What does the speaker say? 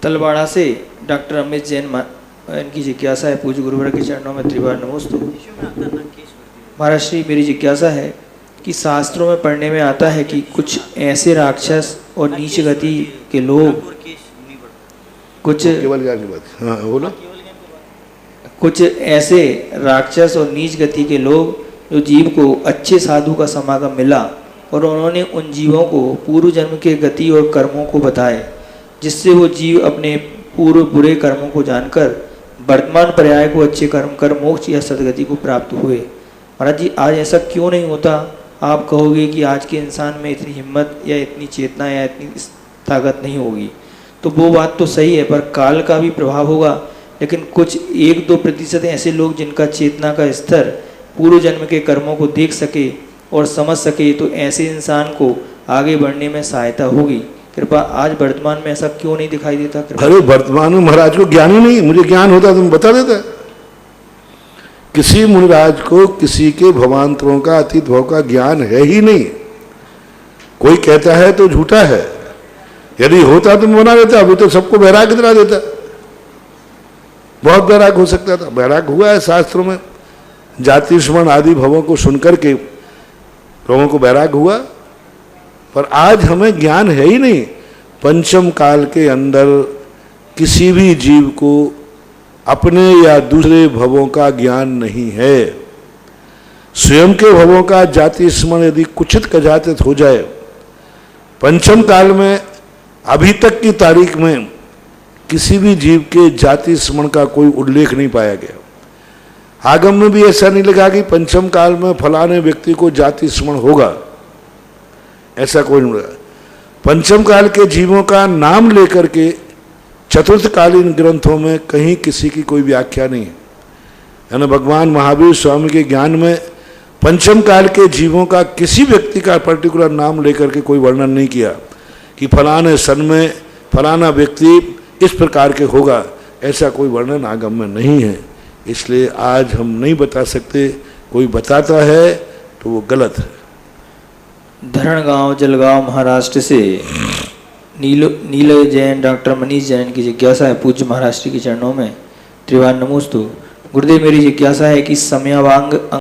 तलवाड़ा से डॉक्टर अमित जैन इनकी जिज्ञासा है, पूज्य गुरुवर के चरणों में त्रिवार नमोस्तु। महाराज श्री, मेरी जिज्ञासा है कि शास्त्रों में पढ़ने में आता है कि कुछ ऐसे राक्षस और नीच गति के लोग, कुछ ऐसे राक्षस और नीच गति के लोग जो जीव को अच्छे साधु का समागम मिला और उन्होंने उन जीवों को पूर्व जन्म के गति और कर्मों को बताए, जिससे वो जीव अपने पूर्व बुरे कर्मों को जानकर वर्तमान पर्याय को अच्छे कर्म कर मोक्ष या सदगति को प्राप्त हुए। महाराज जी, आज ऐसा क्यों नहीं होता? आप कहोगे कि आज के इंसान में इतनी हिम्मत या इतनी चेतना या इतनी ताकत नहीं होगी, तो वो बात तो सही है, पर काल का भी प्रभाव होगा। लेकिन कुछ 1-2% ऐसे लोग जिनका चेतना का स्तर पूर्व जन्म के कर्मों को देख सके और समझ सके, तो ऐसे इंसान को आगे बढ़ने में सहायता होगी। कृपा आज वर्तमान में ऐसा क्यों नहीं दिखाई देता? अरे वर्तमान में महाराज को ज्ञान ही नहीं, मुझे ज्ञान होता तो बता देता। किसी मुनिराज को किसी के भवांतरों का अतीत भाव का ज्ञान है ही नहीं। कोई कहता है तो झूठा है, यदि होता तो बना देता। अभी तो सबको बैराग दिला देता, बहुत बैराग हो सकता था। बैराग हुआ है शास्त्रों में, जाति स्मरण आदि भवों को सुनकर के लोगों को बैराग हुआ, पर आज हमें ज्ञान है ही नहीं। पंचम काल के अंदर किसी भी जीव को अपने या दूसरे भवों का ज्ञान नहीं है। स्वयं के भवों का जाति स्मरण यदि कुचित कजातित हो जाए, पंचम काल में अभी तक की तारीख में किसी भी जीव के जाति स्मरण का कोई उल्लेख नहीं पाया गया। आगम में भी ऐसा नहीं लगा कि पंचम काल में फलाने व्यक्ति को जाति स्मरण होगा, ऐसा कोई नहीं लगा। पंचम काल के जीवों का नाम लेकर के चतुर्थकालीन ग्रंथों में कहीं किसी की कोई व्याख्या नहीं है। यानी भगवान महावीर स्वामी के ज्ञान में पंचम काल के जीवों का किसी व्यक्ति का पर्टिकुलर नाम लेकर के कोई वर्णन नहीं किया कि फलाने सन में फलाना व्यक्ति इस प्रकार के होगा, ऐसा कोई वर्णन आगम में नहीं है। इसलिए आज हम नहीं बता सकते, कोई बताता है तो वो गलत है। धरणगांव जलगांव महाराष्ट्र से नील जैन डॉक्टर मनीष जैन की जिज्ञासा है, पूज्य महाराष्ट्र के चरणों में त्रिवार नमोस्तु। गुरुदेव, मेरी जिज्ञासा है कि समयावांग